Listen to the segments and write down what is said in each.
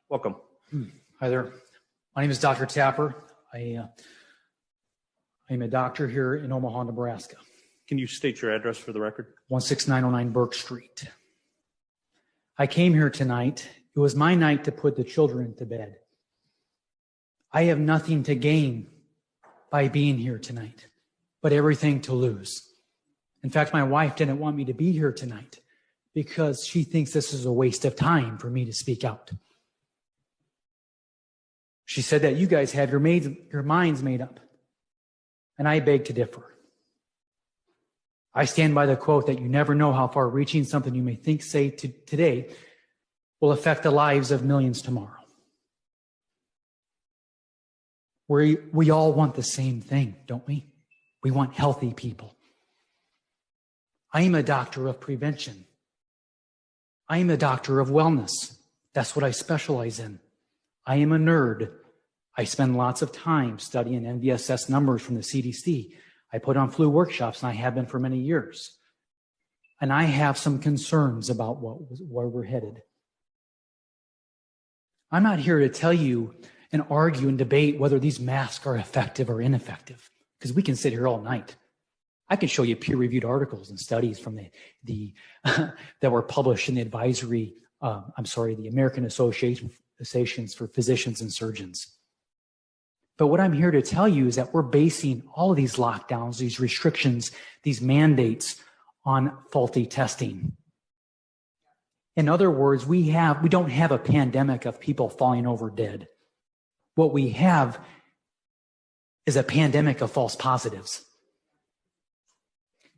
Welcome. Hi there. My name is Dr. Tapper. I'm a doctor here in Omaha, Nebraska. Can you state your address for the record? 16909 Burke Street. I came here tonight. It was my night to put the children to bed. I have nothing to gain by being here tonight, but everything to lose. In fact, my wife didn't want me to be here tonight because she thinks this is a waste of time for me to speak out. She said that you guys have your minds made up, and I beg to differ. I stand by the quote that you never know how far-reaching something you may think, say today will affect the lives of millions tomorrow. We all want the same thing, don't we? We want healthy people. I am a doctor of prevention. I am a doctor of wellness. That's what I specialize in. I am a nerd. I spend lots of time studying NVSS numbers from the CDC. I put on flu workshops, and I have been for many years. And I have some concerns about where we're headed. I'm not here to tell you and argue and debate whether these masks are effective or ineffective, because we can sit here all night. I can show you peer-reviewed articles and studies from the that were published in the the American Associations for Physicians and Surgeons. But what I'm here to tell you is that we're basing all of these lockdowns, these restrictions, these mandates on faulty testing. In other words, we don't have a pandemic of people falling over dead. What we have is a pandemic of false positives.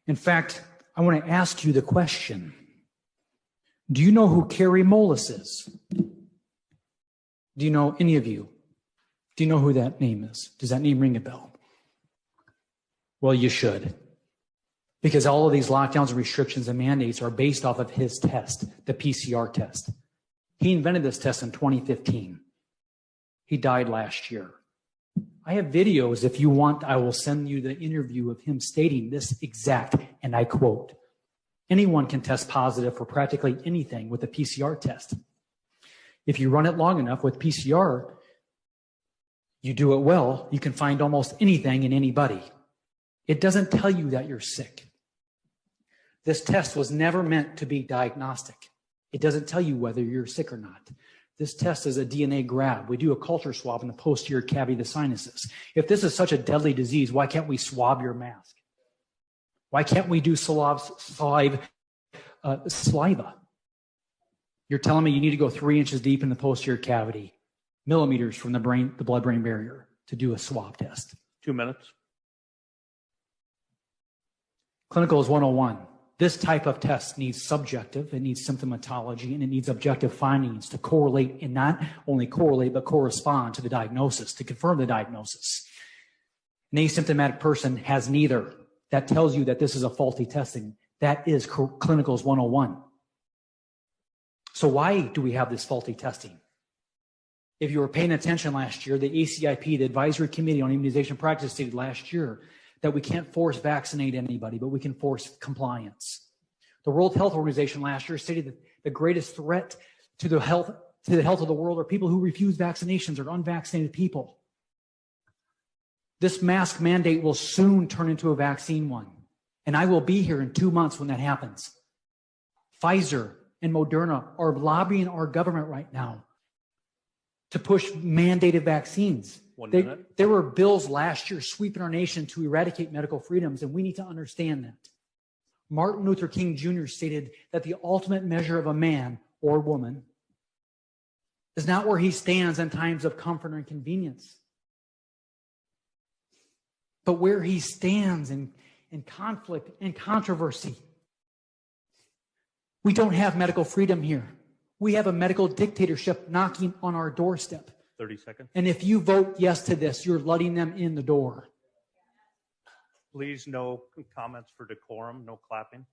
In fact, I want to ask you the question, do you know who Kary Mullis is? Do you know any of you? Do you know who that name is? Does that name ring a bell? Well, you should. Because all of these lockdowns and restrictions and mandates are based off of his test, the PCR test. He invented this test in 2015. He died last year. I have videos, if you want, I will send you the interview of him stating this exact, and I quote, anyone can test positive for practically anything with a PCR test. If you run it long enough with PCR, you do it well, you can find almost anything in anybody. It doesn't tell you that you're sick. This test was never meant to be diagnostic. It doesn't tell you whether you're sick or not. This test is a DNA grab. We do a culture swab in the posterior cavity of the sinuses. If this is such a deadly disease, why can't we swab your mask? Why can't we do saliva? You're telling me you need to go 3 inches deep in the posterior cavity, millimeters from the blood-brain barrier, to do a swab test. 2 minutes. Clinicals 101. This type of test needs subjective, it needs symptomatology, and it needs objective findings to correlate, and not only correlate, but correspond to the diagnosis, to confirm the diagnosis. An asymptomatic person has neither. That tells you that this is a faulty testing. That is Clinicals 101. So why do we have this faulty testing? If you were paying attention last year, the ACIP, the Advisory Committee on Immunization Practice, stated last year that we can't force vaccinate anybody, but we can force compliance. The World Health Organization last year stated that the greatest threat to the health of the world are people who refuse vaccinations or unvaccinated people. This mask mandate will soon turn into a vaccine one, and I will be here in 2 months when that happens. Pfizer and Moderna are lobbying our government right now to push mandated vaccines. There were bills last year sweeping our nation to eradicate medical freedoms, and we need to understand that. Martin Luther King Jr. stated that the ultimate measure of a man or woman is not where he stands in times of comfort and convenience, but where he stands in conflict and controversy. We don't have medical freedom here. We have a medical dictatorship knocking on our doorstep. 30 seconds. And if you vote yes to this, you're letting them in the door. Please, no comments for decorum, no clapping.